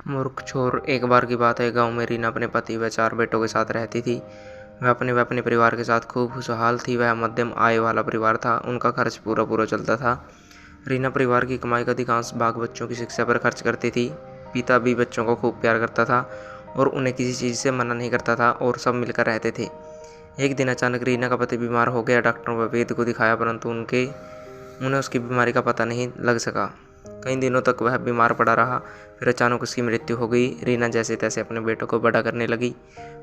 मूर्ख छोर। एक बार की बात है, गांव में रीना अपने पति व 4 बेटों के साथ रहती थी। वह अपने परिवार के साथ खूब खुशहाल थी। वह मध्यम आय वाला परिवार था। उनका खर्च पूरा पूरा चलता था। रीना परिवार की कमाई का अधिकांश भाग बच्चों की शिक्षा पर खर्च करती थी। पिता भी बच्चों को खूब प्यार करता था और उन्हें किसी चीज़ से मना नहीं करता था और सब मिलकर रहते थे। एक दिन अचानक रीना का पति बीमार हो गया। डॉक्टरों व वैद्य को दिखाया, परंतु उन्हें उसकी बीमारी का पता नहीं लग सका। कई दिनों तक वह बीमार पड़ा रहा। फिर अचानक उसकी मृत्यु हो गई। रीना जैसे तैसे अपने बेटों को बड़ा करने लगी।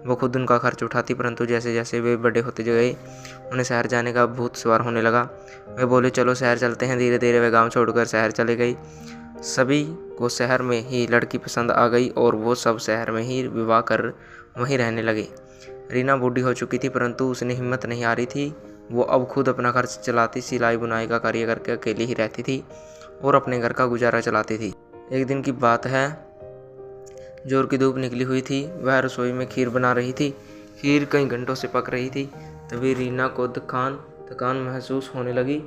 वो खुद उनका खर्च उठाती, परंतु जैसे जैसे वे बड़े होते गए उन्हें शहर जाने का भूत सवार होने लगा। वे बोले, चलो शहर चलते हैं। धीरे धीरे वे गांव छोड़कर शहर चले गई। सभी को शहर में ही लड़की पसंद आ गई और वो सब शहर में ही विवाह कर वहीं रहने लगे। रीना बूढ़ी हो चुकी थी, परंतु उसने हिम्मत नहीं आ रही थी। वो अब खुद अपना खर्च चलाती, सिलाई बुनाई का कार्य करके अकेली ही रहती थी और अपने घर का गुजारा चलाती थी। एक दिन की बात है, जोर की धूप निकली हुई थी। वह रसोई में खीर बना रही थी। खीर कई घंटों से पक रही थी। तभी रीना को थकान महसूस होने लगी।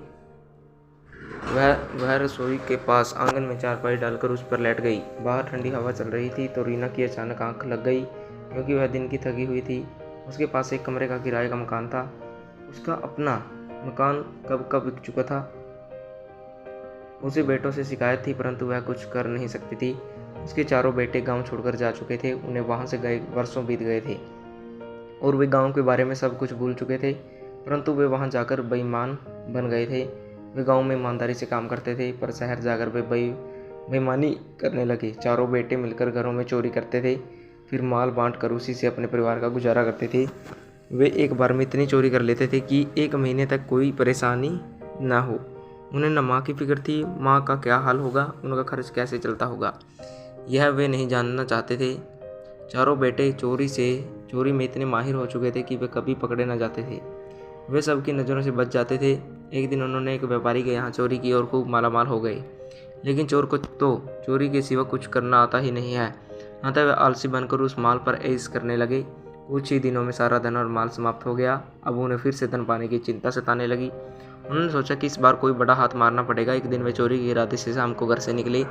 वह रसोई के पास आंगन में चारपाई डालकर उस पर लेट गई। बाहर ठंडी हवा चल रही थी तो रीना की अचानक आंख लग गई, क्योंकि वह दिन की थकी हुई थी। उसके पास एक कमरे का किराए का मकान था। उसका अपना मकान कब कब बिक चुका था। उसे बेटों से शिकायत थी, परंतु वह कुछ कर नहीं सकती थी। उसके 4 बेटे गांव छोड़कर जा चुके थे। उन्हें वहां से गए वर्षों बीत गए थे और वे गांव के बारे में सब कुछ भूल चुके थे, परंतु वे वहां जाकर बेईमान बन गए थे। वे गांव में ईमानदारी से काम करते थे, पर शहर जाकर वे बेईमानी करने लगे। 4 बेटे मिलकर घरों में चोरी करते थे, फिर माल बांट कर उसी से अपने परिवार का गुजारा करते थे। वे एक बार में इतनी चोरी कर लेते थे कि 1 महीने तक कोई परेशानी न हो। उन्हें न माँ की फिक्र थी, माँ का क्या हाल होगा, उनका खर्च कैसे चलता होगा, यह वे नहीं जानना चाहते थे। 4 बेटे चोरी में इतने माहिर हो चुके थे कि वे कभी पकड़े न जाते थे। वे सबकी नज़रों से बच जाते थे। एक दिन उन्होंने एक व्यापारी के यहाँ चोरी की और खूब मालामाल हो गए। लेकिन चोर को तो चोरी के सिवा कुछ करना आता ही नहीं है, अतः वे आलसी बनकर उस माल पर ऐश करने लगे। कुछ ही दिनों में सारा धन और माल समाप्त हो गया। अब उन्हें फिर से धन पाने की चिंता सताने लगी। उन्होंने सोचा कि इस बार कोई बड़ा हाथ मारना पड़ेगा। एक दिन वे चोरी के इरादे से शाम को घर से निकले।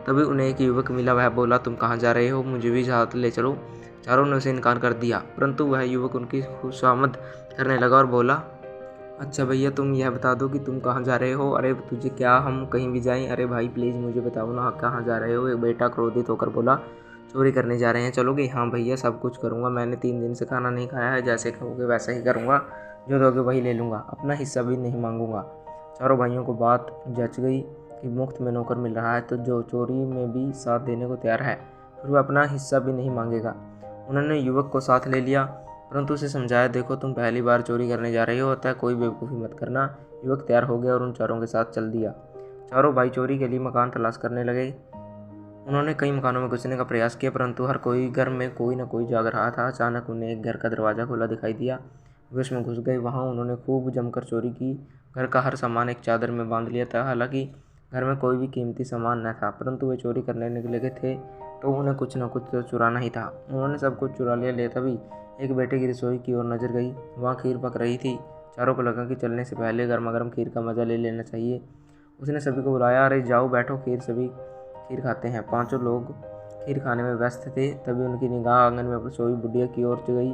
तभी उन्हें एक युवक मिला। वह बोला, तुम कहाँ जा रहे हो, मुझे भी साथ ले चलो। चारों ने उसे इनकार कर दिया, परंतु वह युवक उनकी खुशामद करने लगा और बोला, अच्छा भैया, तुम यह बता दो कि तुम कहाँ जा रहे हो। अरे तुझे क्या, हम कहीं भी जाएं। अरे भाई प्लीज़ मुझे बताओ ना, कहाँ जा रहे हो। एक बेटा क्रोधित होकर बोला, चोरी करने जा रहे हैं, चलोगे। हाँ भैया, सब कुछ करूँगा। मैंने 3 दिन से खाना नहीं खाया है। जैसे कहोगे वैसा ही करूँगा। जो दोगे वही ले लूँगा, अपना हिस्सा भी नहीं मांगूंगा। चारों भाइयों को बात जच गई कि मुफ्त में नौकर मिल रहा है तो जो चोरी में भी साथ देने को तैयार है, फिर वह अपना हिस्सा भी नहीं मांगेगा। उन्होंने युवक को साथ ले लिया, परंतु उसे समझाया, देखो तुम पहली बार चोरी करने जा रहे हो, अतः कोई बेवकूफ़ी मत करना। युवक तैयार हो गया और उन चारों के साथ चल दिया। चारों भाई चोरी के लिए मकान तलाश करने लगे। उन्होंने कई मकानों में घुसने का प्रयास किया, परंतु हर कोई घर में कोई न कोई जाग रहा था। अचानक उन्हें एक घर का दरवाज़ा खुला दिखाई दिया। वे उसमें घुस गए। वहाँ उन्होंने खूब जमकर चोरी की। घर का हर सामान एक चादर में बांध लिया था। हालांकि घर में कोई भी कीमती सामान न था, परंतु वे चोरी करने लगे थे तो उन्हें कुछ न कुछ तो चुराना ही था। उन्होंने सब कुछ चुरा लिया। तभी एक बेटे की रसोई की ओर नजर गई। वहाँ खीर पक रही थी। चारों को लगा कि चलने से पहले गर्मा गर्म खीर का मज़ा ले लेना चाहिए। उसने सभी को बुलाया, अरे जाओ बैठो, सभी खीर खाते हैं। 5 लोग खीर खाने में व्यस्त थे। तभी उनकी निगाह आंगन में सोई बुढ़िया की ओर गई।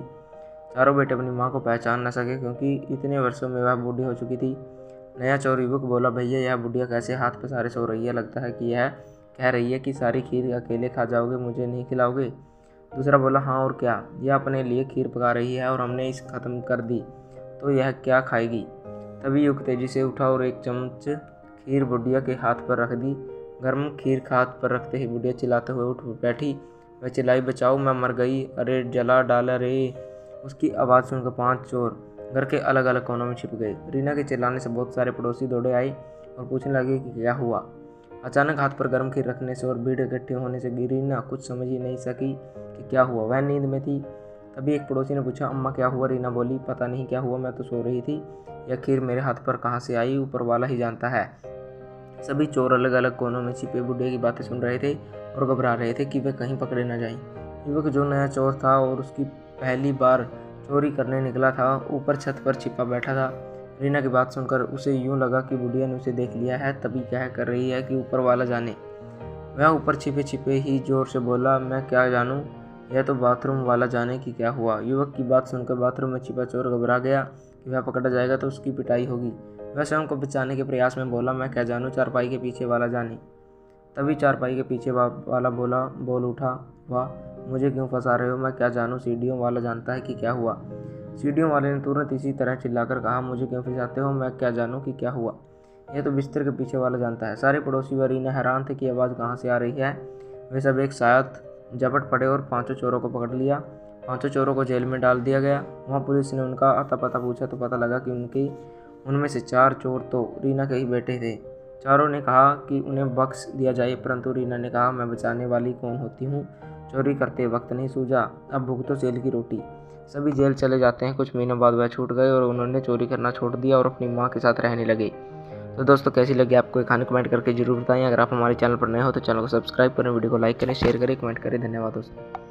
चारों बेटे अपनी माँ को पहचान न सके, क्योंकि इतने वर्षों में वह बूढ़ी हो चुकी थी। नया चोर युवक बोला, भैया यह बुढ़िया कैसे हाथ पसारे सो रही है। लगता है कि यह कह रही है कि सारी खीर अकेले खा जाओगे, मुझे नहीं खिलाओगे। दूसरा बोला, हाँ और क्या, यह अपने लिए खीर पका रही है और हमने इसे ख़त्म कर दी तो यह क्या खाएगी। तभी युवक तेजी से उठा और एक चम्मच खीर बुढ़िया के हाथ पर रख दी। गर्म खीर हाथ पर रखते ही बुढ़िया चिल्लाते हुए उठ बैठी। वह चिल्लाई, बचाओ मैं मर गई, अरे जला डाला रे। उसकी आवाज़ सुनकर 5 चोर घर के अलग अलग कोनों में छिप गए। रीना के चिल्लाने से बहुत सारे पड़ोसी दौड़े आए और पूछने लगे कि क्या हुआ। अचानक हाथ पर गर्म खीर रखने से और भीड़ इकट्ठे होने से रीना कुछ समझ ही नहीं सकी कि क्या हुआ। वह नींद में थी। तभी एक पड़ोसी ने पूछा, अम्मा क्या हुआ। रीना बोली, पता नहीं क्या हुआ, मैं तो सो रही थी। यह खीर मेरे हाथ पर कहाँ से आई, ऊपर वाला ही जानता है। सभी चोर अलग अलग कोनों में छिपे बुढ़े की बातें सुन रहे थे और घबरा रहे थे कि वे कहीं पकड़े न जाएं। युवक जो नया चोर था और उसकी पहली बार चोरी करने निकला था, ऊपर छत पर छिपा बैठा था। रीना की बात सुनकर उसे यूं लगा कि बुढ़िया ने उसे देख लिया है, तभी क्या कर रही है कि ऊपर वाला जाने। वह ऊपर छिपे छिपे ही जोर से बोला, मैं क्या जानूं, यह तो बाथरूम वाला जाने कि क्या हुआ। युवक की बात सुनकर बाथरूम में छिपा चोर घबरा गया कि वह पकड़ा जाएगा तो उसकी पिटाई होगी। वह स्वयं को बचाने के प्रयास में बोला, मैं क्या जानूं, चारपाई के पीछे वाला जाने। तभी चारपाई के पीछे वाला बोल उठा, वाह, मुझे क्यों फंसा रहे हो, मैं क्या जानूं, सीढ़ियों वाला जानता है कि क्या हुआ। सीढ़ियों वाले ने तुरंत इसी तरह चिल्लाकर कहा, मुझे क्यों फंसाते हो, मैं क्या जानूं कि क्या हुआ, यह तो बिस्तर के पीछे वाला जानता है। सारे पड़ोसी व रीना हैरान थे कि आवाज़ कहाँ से आ रही है। वे सब एक साथ झपट पड़े और 5 चोरों को पकड़ लिया। 5 चोरों को जेल में डाल दिया गया। वहाँ पुलिस ने उनका अता पता पूछा तो पता लगा कि उनमें से 4 चोर तो रीना के ही बेटे थे। चारों ने कहा कि उन्हें बख्श दिया जाए, परंतु रीना ने कहा, मैं बचाने वाली कौन होती हूँ, चोरी करते वक्त नहीं सूझा, अब भुगतो जेल की रोटी। सभी जेल चले जाते हैं। कुछ महीनों बाद वह छूट गए और उन्होंने चोरी करना छोड़ दिया और अपनी माँ के साथ रहने लगे। तो दोस्तों, कैसी लगी आपको ये कहानी, कमेंट करके जरूर बताएं। अगर आप हमारे चैनल पर नए हो तो चैनल को सब्सक्राइब करें, वीडियो को लाइक करें, शेयर करें, कमेंट करें। धन्यवाद दोस्तों।